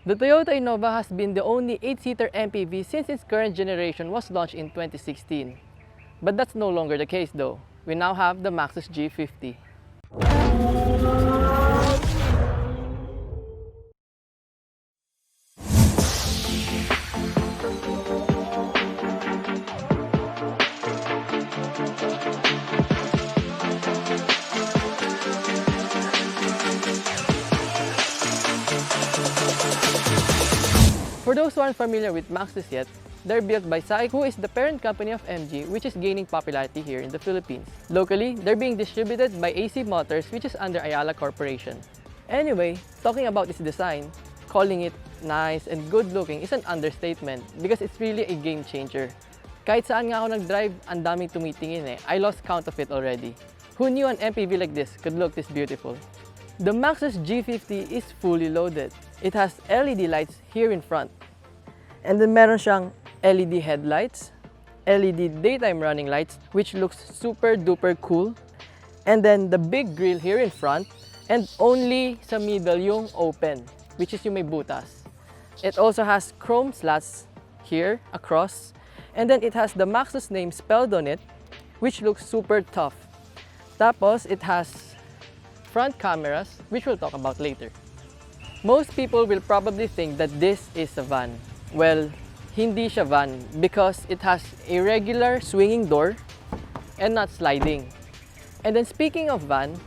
The Toyota Innova has been the only 8-seater MPV since its current generation was launched in 2016. But that's no longer the case though. We now have the Maxus G50. For those who aren't familiar with Maxus yet, they're built by SAIC, who is the parent company of MG, which is gaining popularity here in the Philippines. Locally, they're being distributed by AC Motors, which is under Ayala Corporation. Anyway, talking about its design, calling it nice and good looking is an understatement because it's really a game changer. Kahit saan nga ako nag-drive, ang daming tumitingin eh. I lost count of it already. Who knew an MPV like this could look this beautiful? The Maxus G50 is fully loaded. It has LED lights here in front. And then meron siyang LED headlights, LED daytime running lights, which looks super duper cool. And then the big grille here in front, and only sa middle yung open, which is yung may butas. It also has chrome slats here across, and then it has the Maxus name spelled on it, which looks super tough. Tapos it has front cameras, which we'll talk about later. Most people will probably think that this is a van. Well, hindi siya van because it has a regular swinging door and not sliding. And then speaking of van,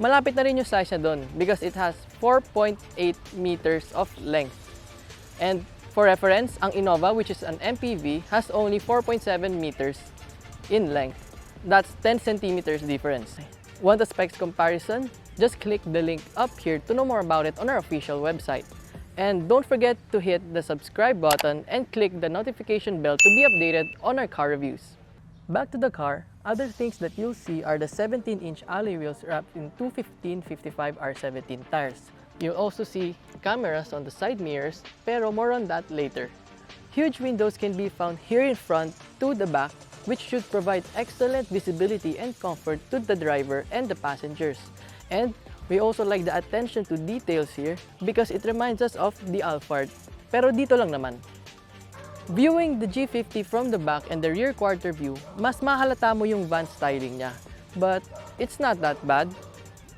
malapit na rin yung size niya doon because it has 4.8 meters of length. And for reference, ang Innova, which is an MPV, has only 4.7 meters in length. That's 10 centimeters difference. Want a specs comparison? Just click the link up here to know more about it on our official website. And don't forget to hit the subscribe button and click the notification bell to be updated on our car reviews. Back to the car, other things that you'll see are the 17-inch alloy wheels wrapped in 215/55 R17 tires. You'll also see cameras on the side mirrors, pero more on that later. Huge windows can be found here in front to the back, which should provide excellent visibility and comfort to the driver and the passengers. And we also like the attention to details here because it reminds us of the Alphard, pero dito lang naman. Viewing the G50 from the back and the rear quarter view, mas mahalata mo yung van styling niya. But it's not that bad.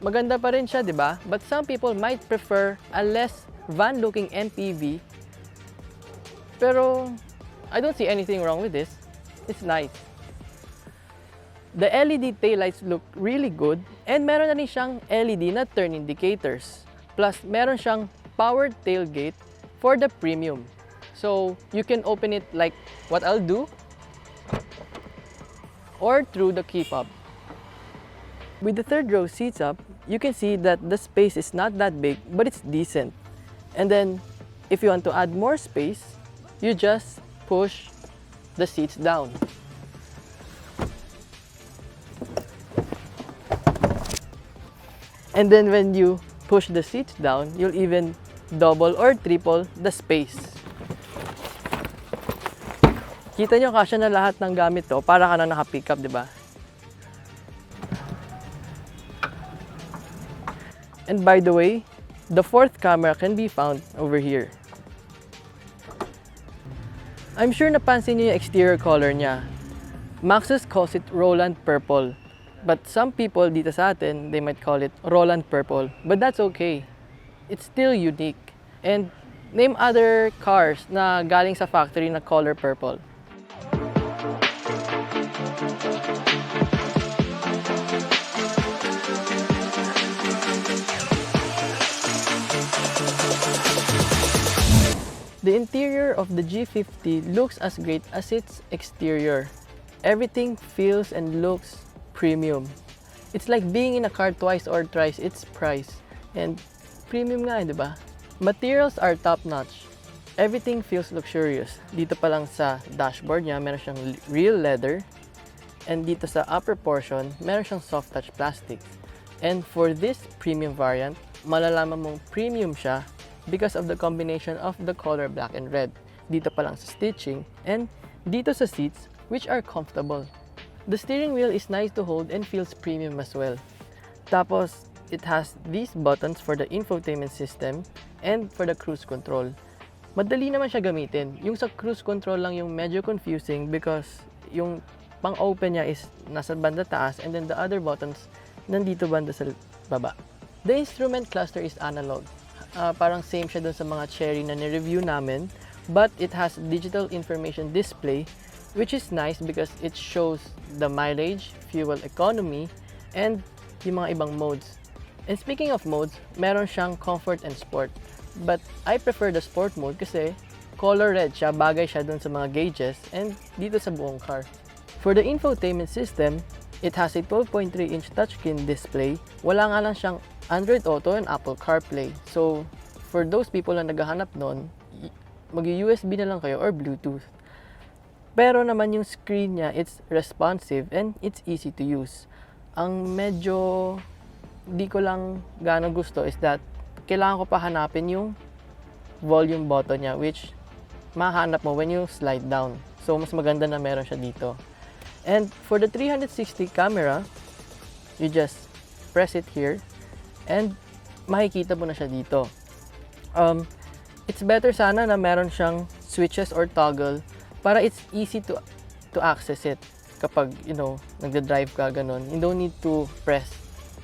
Maganda pa rin siya, di ba? But some people might prefer a less van-looking MPV. Pero I don't see anything wrong with this. It's nice. The LED taillights look really good and meron na rin siyang LED na turn indicators. Plus, meron siyang powered tailgate for the premium. So, you can open it like what I'll do or through the key fob. With the third row seats up, you can see that the space is not that big but it's decent. And then, if you want to add more space, you just push the seats down. And then when you push the seats down, you'll even double or triple the space. Kita nyo, kasya na lahat ng gamit to, para ka na naka-pick up, di ba? And by the way, the fourth camera can be found over here. I'm sure napansin nyo yung exterior color niya. Maxus calls it Roland Purple. But some people dito sa atin, they might call it Roland Purple. But that's okay. It's still unique. And name other cars na galing sa factory na color purple. The interior of the G50 looks as great as its exterior. Everything feels and looks premium. It's like being in a car twice or thrice its price. And premium nga, di ba? Materials are top-notch. Everything feels luxurious. Dito pa lang sa dashboard niya, meron siyang real leather. And dito sa upper portion, meron siyang soft touch plastic. And for this premium variant, malalaman mong premium siya because of the combination of the color black and red. Dito pa lang sa stitching, and dito sa seats, which are comfortable. The steering wheel is nice to hold and feels premium as well. Tapos, it has these buttons for the infotainment system And for the cruise control, madali naman siya gamitin. Yung sa cruise control lang yung medyo confusing because yung pang-open niya is nasa banda taas and then the other buttons nandito banda sa baba. The instrument cluster is analog. Parang same siya dun sa mga Cherry na ni-review namin, but it has digital information display, which is nice because it shows the mileage, fuel economy, and yung mga ibang modes. And speaking of modes, meron siyang comfort and sport. But I prefer the sport mode kasi color red siya, bagay siya dun sa mga gauges and dito sa buong car. For the infotainment system, it has a 12.3-inch touchscreen display. Wala nga lang siyang Android Auto and Apple CarPlay. So, for those people na naghahanap nun, mag-USB na lang kayo or Bluetooth. Pero naman yung screen niya, it's responsive and it's easy to use. Ang medyo di ko lang gaano gusto is that kailangan ko pa hanapin yung volume button niya, which mahanap mo when you slide down. So, mas maganda na meron siya dito. And for the 360 camera, you just press it here and makikita mo na siya dito. It's better sana na meron siyang switches or toggle para it's easy to access it kapag, you know, nagda-drive ka ganun. You don't need to press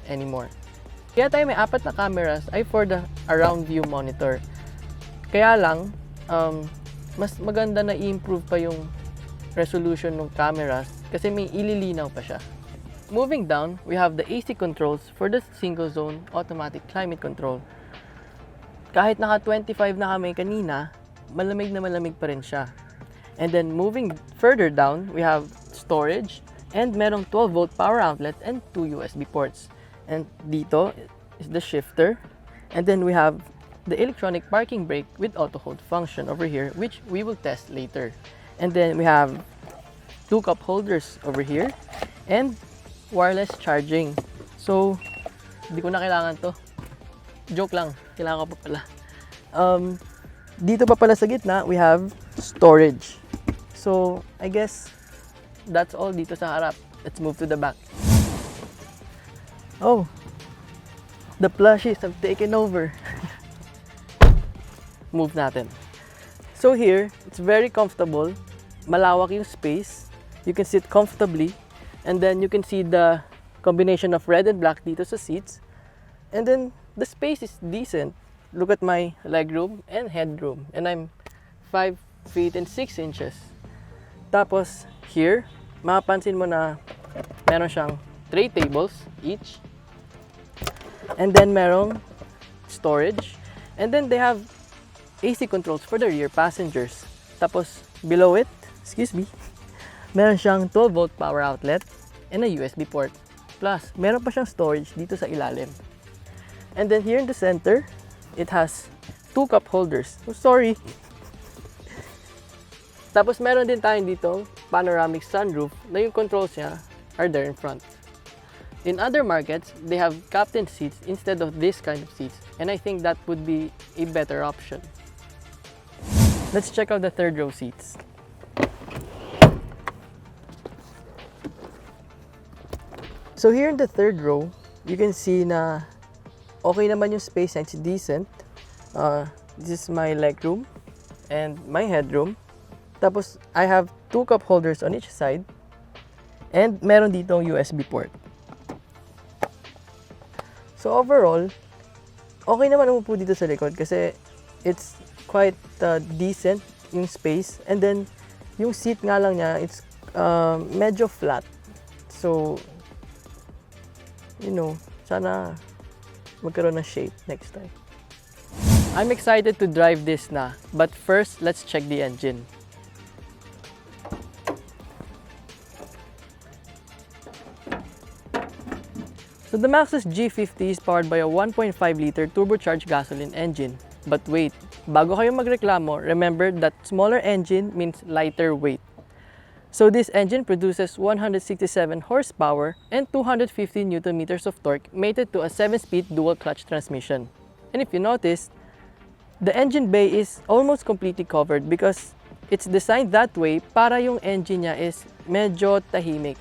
anymore. Kaya tayo may 4 na cameras ay for the around view monitor. Kaya lang, mas maganda na i-improve pa yung resolution ng cameras kasi may ililinaw pa siya. Moving down, we have the AC controls for the single zone automatic climate control. Kahit naka 25 na kami kanina, malamig na malamig pa rin siya. And then moving further down, we have storage and merong 12-volt power outlet and 2 USB ports. And dito is the shifter. And then we have the electronic parking brake with auto hold function over here, which we will test later. And then we have 2 cup holders over here and wireless charging. So, hindi ko na kailangan to. Joke lang, kailangan ko pa pala. Dito pa pala sa gitna, we have storage. So, I guess that's all dito sa harap. Let's move to the back. Oh, the plushies have taken over. Move natin. So here, it's very comfortable. Malawak yung space. You can sit comfortably. And then you can see the combination of red and black dito sa seats. And then the space is decent. Look at my legroom and headroom. And I'm 5 feet and 6 inches. Tapos here, mapapansin mo na meron siyang 3 tables each. And then merong storage. And then they have AC controls for the rear passengers. Tapos below it, excuse me, meron siyang 12-volt power outlet and a USB port. Plus, meron pa siyang storage dito sa ilalim. And then here in the center, it has 2 cup holders. Oh, sorry. Tapos meron din tayong dito panoramic sunroof na yung controls niya are there in front. In other markets, they have captain seats instead of this kind of seats. And I think that would be a better option. Let's check out the third row seats. So here in the third row, you can see na okay naman yung space and it's decent. This is my legroom and my headroom. Tapos I have 2 cup holders on each side and meron dito USB port. So overall, okay naman umupo dito sa likod kasi it's quite decent yung space. And then yung seat nga lang niya, it's medyo flat. So, you know, sana magkaroon ng shape next time. I'm excited to drive this na, but first, let's check the engine. So the Maxus G50 is powered by a 1.5-liter turbocharged gasoline engine. But wait, bago kayo magreklamo, remember that smaller engine means lighter weight. So this engine produces 167 horsepower and 250 Nm of torque mated to a 7-speed dual-clutch transmission. And if you notice, the engine bay is almost completely covered because it's designed that way para yung engine niya is medyo tahimik.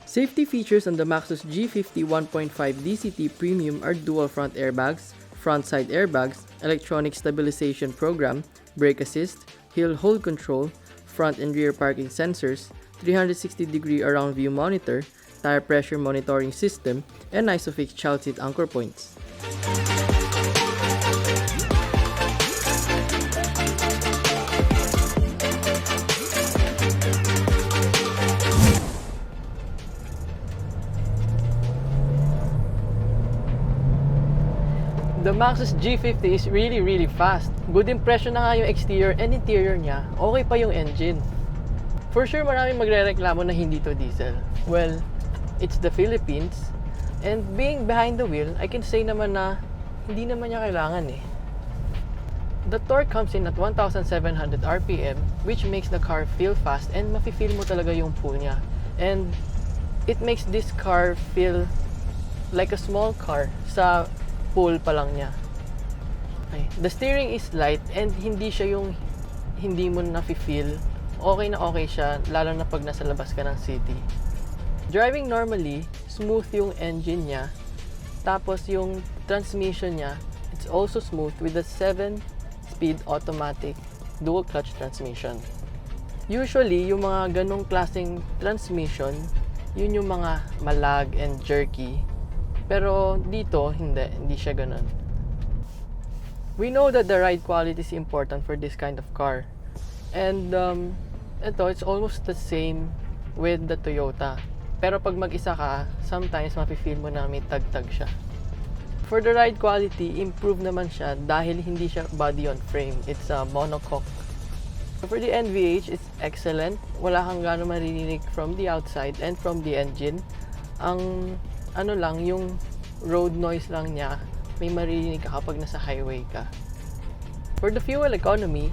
Safety features on the Maxus G50 1.5 DCT Premium are dual front airbags, front side airbags, electronic stabilization program, brake assist, hill hold control, front and rear parking sensors, 360-degree around view monitor, tire pressure monitoring system, and ISOFIX child seat anchor points. The Maxus G50 is really fast. Good impression na nga yung exterior and interior niya. Okay pa yung engine. For sure, maraming magrereklamo na hindi to diesel. Well, it's the Philippines. And being behind the wheel, I can say naman na hindi naman niya kailangan eh. The torque comes in at 1,700 RPM, which makes the car feel fast and mafe-feel mo talaga yung pull niya. And it makes this car feel like a small car sa pull pa lang niya. Okay. The steering is light and hindi siya yung hindi mo nafe-feel. Okay na okay siya, lalo na pag nasa labas ka ng city. Driving normally, smooth yung engine niya. Tapos yung transmission niya, it's also smooth with a 7-speed automatic dual clutch transmission. Usually, yung mga ganong klaseng transmission, yun yung mga malag and jerky. Pero dito, hindi siya ganun. We know that the ride quality is important for this kind of car. And it's almost the same with the Toyota. Pero pag mag-isa ka, sometimes mafe-feel mo na may tagtag siya. For the ride quality, improve naman siya dahil hindi siya body on frame. It's a monocoque. For the NVH, it's excellent. Wala kang gano'ng maririnig from the outside and from the engine. Ang yung road noise lang niya, may maririnig ka kapag nasa highway ka. For the fuel economy,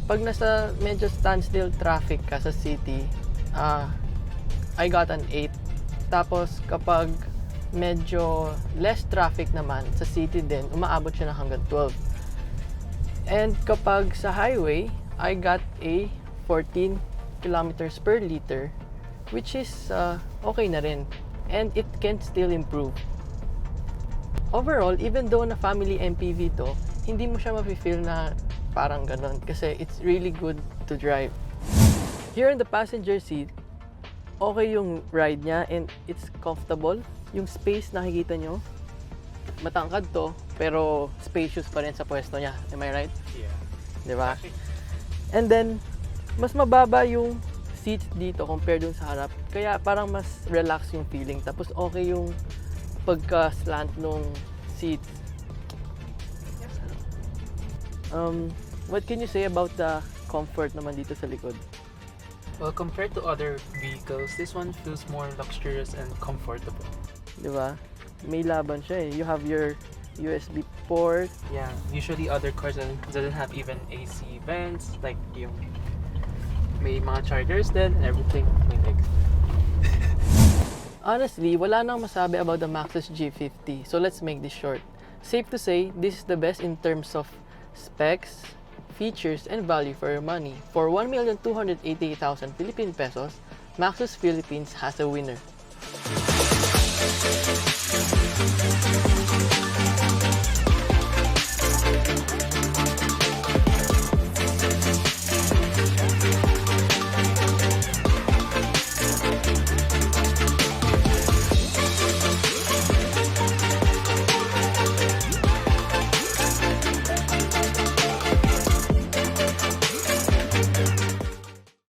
pag nasa medyo standstill traffic ka sa city, I got an 8. Tapos kapag medyo less traffic naman sa city din, umaabot siya ng hanggang 12. And kapag sa highway, I got a 14 kilometers per liter, which is okay na rin. And it can still improve. Overall, even though na family MPV to, hindi mo siya mafe-feel na parang ganon kasi it's really good to drive. Here in the passenger seat, okay yung ride niya and it's comfortable. Yung space nakikita nyo, matangkad to, pero spacious pa rin sa pwesto niya. Am I right? Yeah. Diba? And then, mas mababa yung seats dito compared dun sa harap. Kaya parang mas relax yung feeling. Tapos okay yung pagka-slant nung seats. What can you say about the comfort naman dito sa likod? Well, compared to other vehicles, this one feels more luxurious and comfortable. Diba? May laban siya eh. You have your USB port. Yeah, usually other cars doesn't have even AC vents, like yung may mga chargers din and everything. Honestly, wala nang masabi about the Maxus G50, so let's make this short. Safe to say, this is the best in terms of specs, features, and value for your money. For 1,288,000 Philippine pesos, Maxus Philippines has a winner.